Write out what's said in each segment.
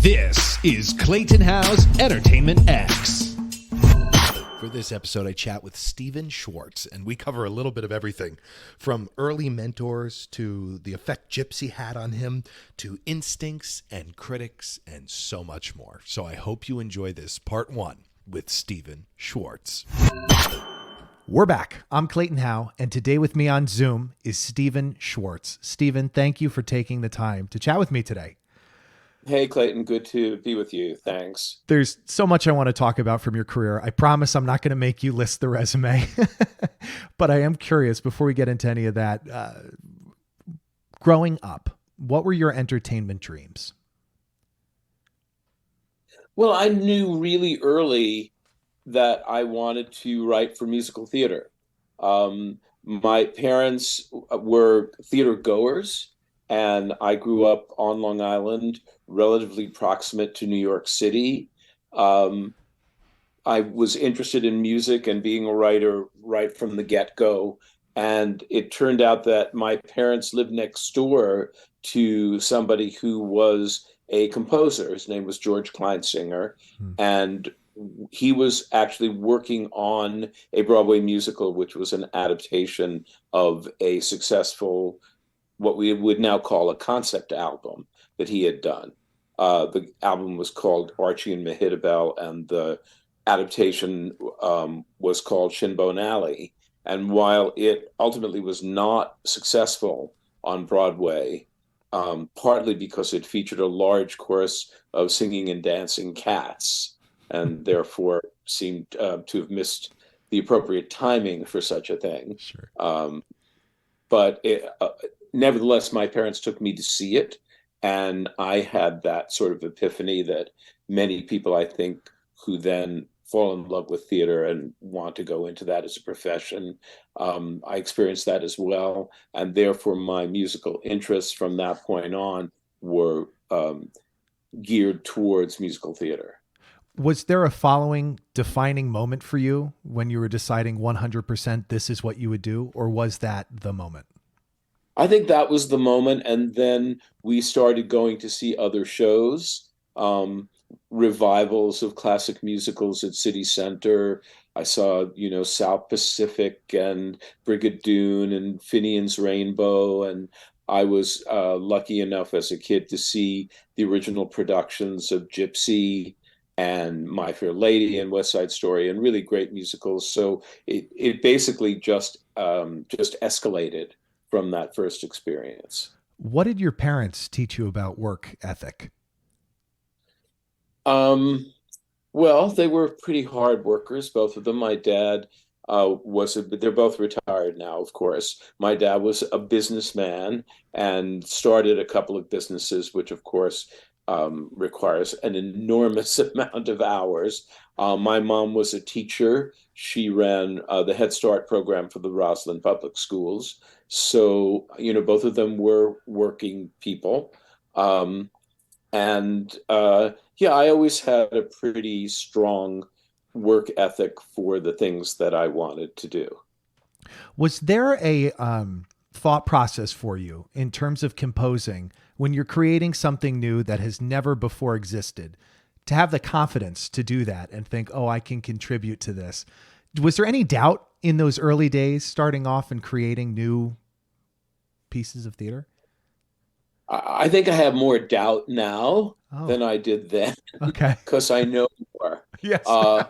This is Clayton Howe's Entertainment X. For this episode, I chat with Stephen Schwartz, and we cover a little bit of everything from early mentors to the effect Gypsy had on him to instincts and critics and so much more. So I hope you enjoy this part one with Stephen Schwartz. We're back. I'm Clayton Howe, and today with me on Zoom is Stephen Schwartz. Stephen, thank you for taking the time to chat with me today. Hey, Clayton. Good to be with you. Thanks. There's so much I want to talk about from your career. I promise I'm not going to make you list the resume, but I am curious before we get into any of that. Growing up, what were your entertainment dreams? Well, I knew really early that I wanted to write for musical theater. My parents were theater goers, and I grew up on Long Island, relatively proximate to New York City. I was interested in music and being a writer right from the get-go. And it turned out that my parents lived next door to somebody who was a composer. His name was George Kleinsinger. And he was actually working on a Broadway musical, which was an adaptation of a successful, what we would now call a concept album that he had done. The album was called Archie and Mehitabel, and the adaptation was called Shinbone Alley. And while it ultimately was not successful on Broadway, partly because it featured a large chorus of singing and dancing cats, and therefore seemed to have missed the appropriate timing for such a thing. Sure. Nevertheless, my parents took me to see it, and I had that sort of epiphany that many people, I think, who then fall in love with theater and want to go into that as a profession, I experienced that as well, and therefore my musical interests from that point on were geared towards musical theater. Was there a following defining moment for you when you were deciding 100% this is what you would do, or was that the moment? I think that was the moment, and then we started going to see other shows, revivals of classic musicals at City Center. I saw, South Pacific and Brigadoon and Finian's Rainbow, and I was lucky enough as a kid to see the original productions of Gypsy and My Fair Lady and West Side Story, and really great musicals. So it basically just escalated from that first experience. What did your parents teach you about work ethic? Well, they were pretty hard workers, both of them. My dad they're both retired now, of course. My dad was a businessman and started a couple of businesses, which of course requires an enormous amount of hours. My mom was a teacher. She ran the Head Start program for the Roslyn Public Schools. So, both of them were working people. I always had a pretty strong work ethic for the things that I wanted to do. Was there a thought process for you in terms of composing when you're creating something new that has never before existed, to have the confidence to do that and think, oh, I can contribute to this? Was there any doubt in those early days starting off and creating new pieces of theater? I think I have more doubt now than I did then. Okay. Because I know more. Yes. I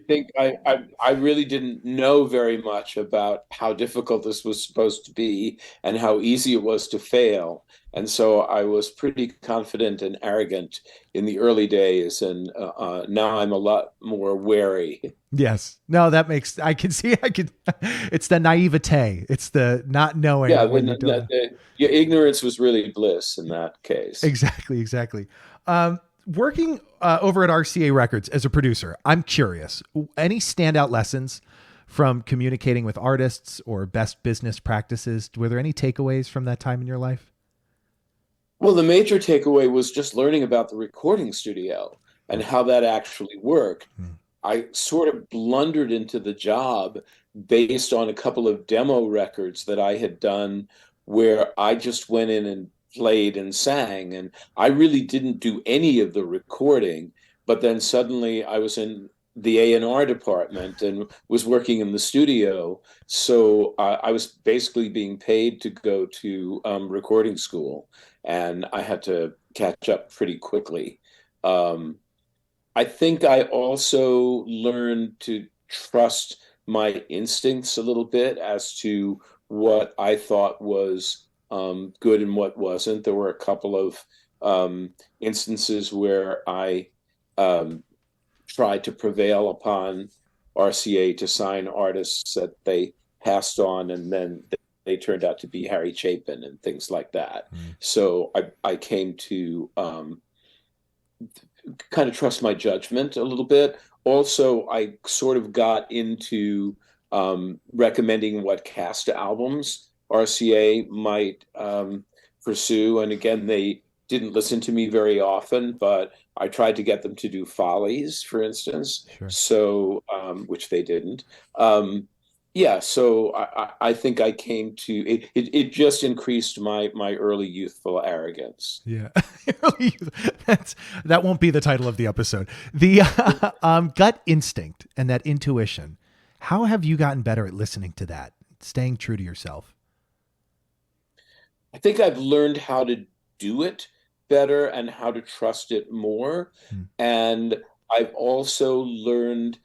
think I really didn't know very much about how difficult this was supposed to be and how easy it was to fail. And so I was pretty confident and arrogant in the early days. And now I'm a lot more wary. Yes. No, that makes, it's the naivete. It's the not knowing. Yeah. Your ignorance was really bliss in that case. Exactly. Working over at RCA Records as a producer, I'm curious, any standout lessons from communicating with artists or best business practices? Were there any takeaways from that time in your life? Well, the major takeaway was just learning about the recording studio and how that actually worked. I sort of blundered into the job based on a couple of demo records that I had done where I just went in and played and sang. And I really didn't do any of the recording, but then suddenly I was in the A&R department and was working in the studio. So I was basically being paid to go to recording school, and I had to catch up pretty quickly. Um, I think I also learned to trust my instincts a little bit as to what I thought was good and what wasn't. There were a couple of instances where I um, tried to prevail upon RCA to sign artists that they passed on, and then they turned out to be Harry Chapin and things like that. So I came to kind of trust my judgment a little bit. Also, I sort of got into recommending what cast albums RCA might pursue. And again, they didn't listen to me very often, but I tried to get them to do Follies, for instance. Sure. So, which they didn't. Yeah, so I think I came to it. It just increased my early youthful arrogance. Yeah. That won't be the title of the episode. The gut instinct and that intuition. How have you gotten better at listening to that, staying true to yourself? I think I've learned how to do it better and how to trust it more. And I've also learned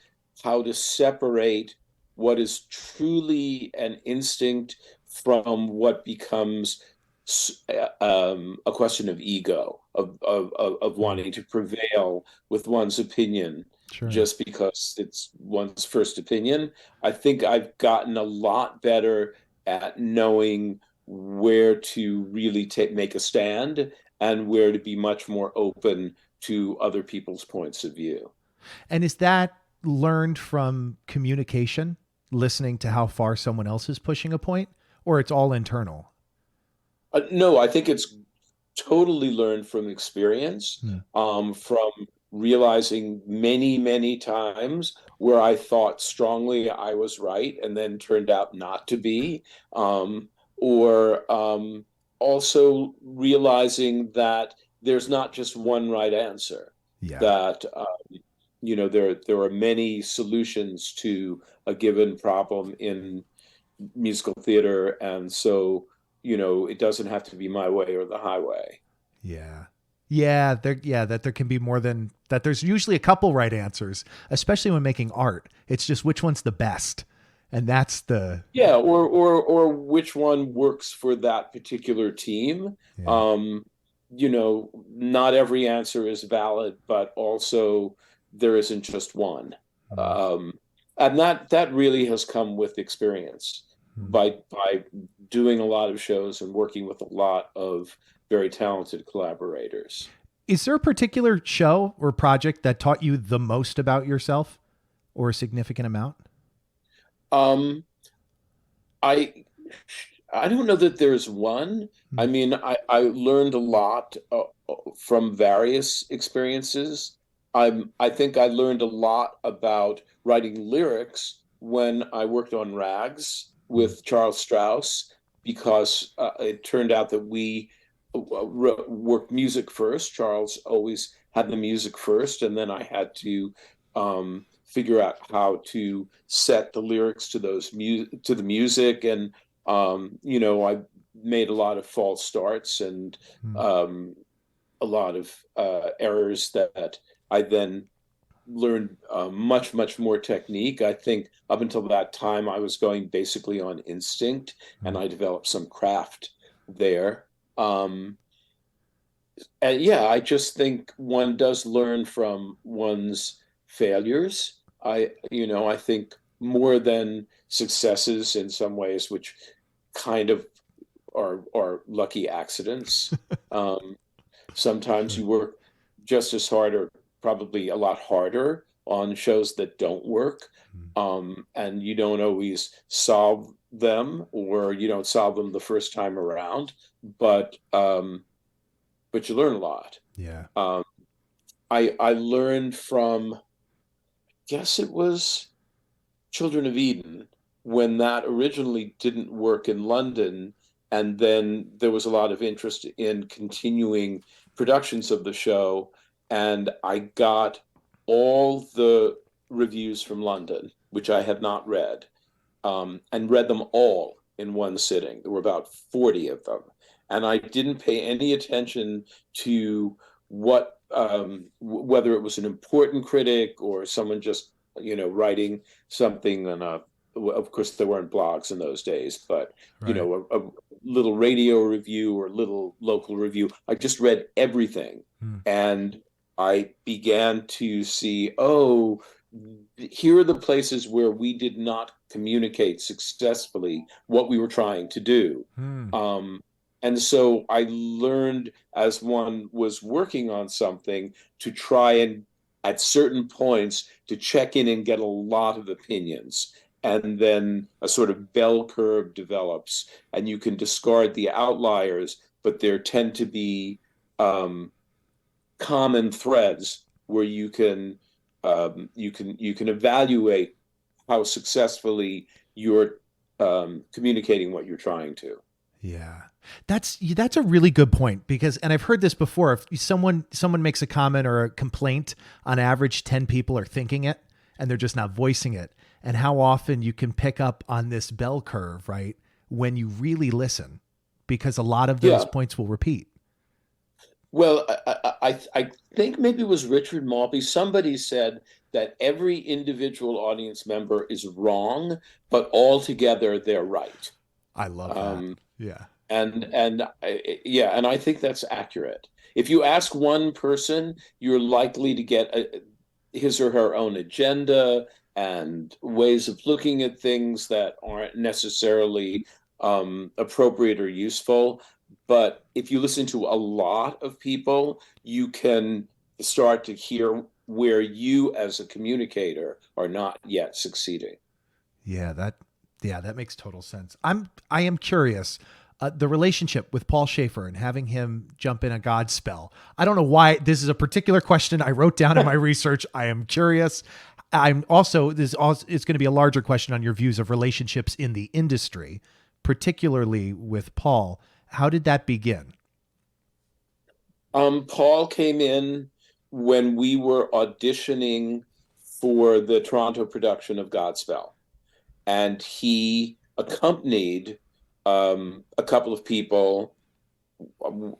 how to separate what is truly an instinct from what becomes a question of ego, of wanting to prevail with one's opinion. Sure. Just because it's one's first opinion. I think I've gotten a lot better at knowing where to really make a stand and where to be much more open to other people's points of view. And is that learned from communication, listening to how far someone else is pushing a point, or it's all internal? No, I think it's totally learned from experience, from realizing many, many times where I thought strongly I was right and then turned out not to be, or also realizing that there's not just one right answer. Yeah. That there are many solutions to a given problem in musical theater, and so it doesn't have to be my way or the highway. Yeah. That there can be more than that. There's usually a couple right answers, especially when making art. It's just which one's the best. And that's the or which one works for that particular team. Yeah. Not every answer is valid, but also there isn't just one. And that really has come with experience by doing a lot of shows and working with a lot of very talented collaborators. Is there a particular show or project that taught you the most about yourself, or a significant amount? I don't know that there's one. I mean, I learned a lot from various experiences. I think I learned a lot about writing lyrics when I worked on Rags with Charles Strauss, because it turned out that we worked music first. Charles always had the music first, and then I had to figure out how to set the lyrics to to the music, and I made a lot of false starts and a lot of errors that I then learned much more technique. I think up until that time I was going basically on instinct, and I developed some craft there. And I just think one does learn from one's failures. I think more than successes in some ways, which kind of are lucky accidents. Sometimes you work just as hard, or probably a lot harder, on shows that don't work, and you don't always solve them, or you don't solve them the first time around, but you learn a lot. Yeah. I learned from, I guess it was Children of Eden, when that originally didn't work in London, And then there was a lot of interest in continuing productions of the show. And I got all the reviews from London, which I had not read, and read them all in one sitting. There were about 40 of them. And I didn't pay any attention to what, whether it was an important critic or someone just, writing something on of course there weren't blogs in those days, but, Right. A little radio review or little local review. I just read everything. And I began to see, here are the places where we did not communicate successfully what we were trying to do. And so I learned, as one was working on something, to try and, at certain points, to check in and get a lot of opinions. And then a sort of bell curve develops, and you can discard the outliers, but there tend to be common threads where you can evaluate how successfully you're communicating what you're trying to. Yeah. That's a really good point, because, and I've heard this before, if someone makes a comment or a complaint, on average 10 people are thinking it and they're just not voicing it. And how often you can pick up on this bell curve, right, when you really listen, because a lot of those points will repeat. Well, I think maybe it was Richard Maltby. Somebody said that every individual audience member is wrong, but altogether they're right. I love that. Yeah. And I think that's accurate. If you ask one person, you're likely to get his or her own agenda and ways of looking at things that aren't necessarily appropriate or useful. But if you listen to a lot of people, you can start to hear where you as a communicator are not yet succeeding. Yeah, that makes total sense. I am curious, the relationship with Paul Shaffer and having him jump in a Godspell. I don't know why this is a particular question I wrote down in my research. I am curious. It's going to be a larger question on your views of relationships in the industry, particularly with Paul. How did that begin? Paul came in when we were auditioning for the Toronto production of Godspell, and he accompanied a couple of people.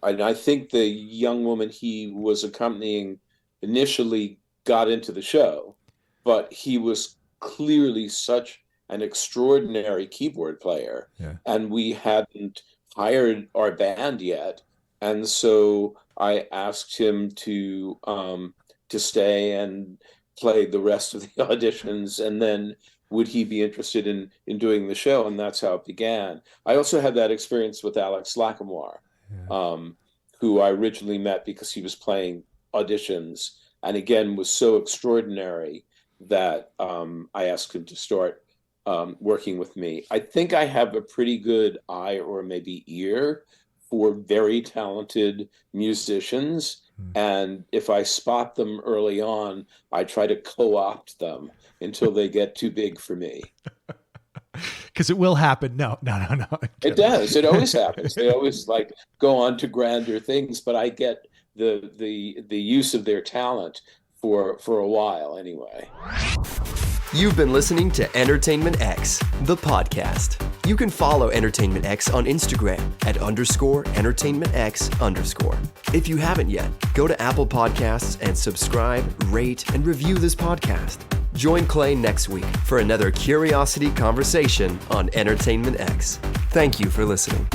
And I think the young woman he was accompanying initially got into the show, but he was clearly such an extraordinary keyboard player. Yeah. And we hadn't hired our band yet. And so I asked him to stay and play the rest of the auditions, and then would he be interested in doing the show? And that's how it began. I also had that experience with Alex Lacamoire, who I originally met because he was playing auditions, and again was so extraordinary that I asked him to start working with me. I think I have a pretty good eye, or maybe ear, for very talented musicians. And if I spot them early on, I try to co-opt them until they get too big for me. Because it will happen. No. It does. It always happens. They always go on to grander things, but I get the use of their talent for a while anyway. You've been listening to Entertainment X, the podcast. You can follow Entertainment X on Instagram at _EntertainmentX_. If you haven't yet, go to Apple Podcasts and subscribe, rate, and review this podcast. Join Clay next week for another curiosity conversation on Entertainment X. Thank you for listening.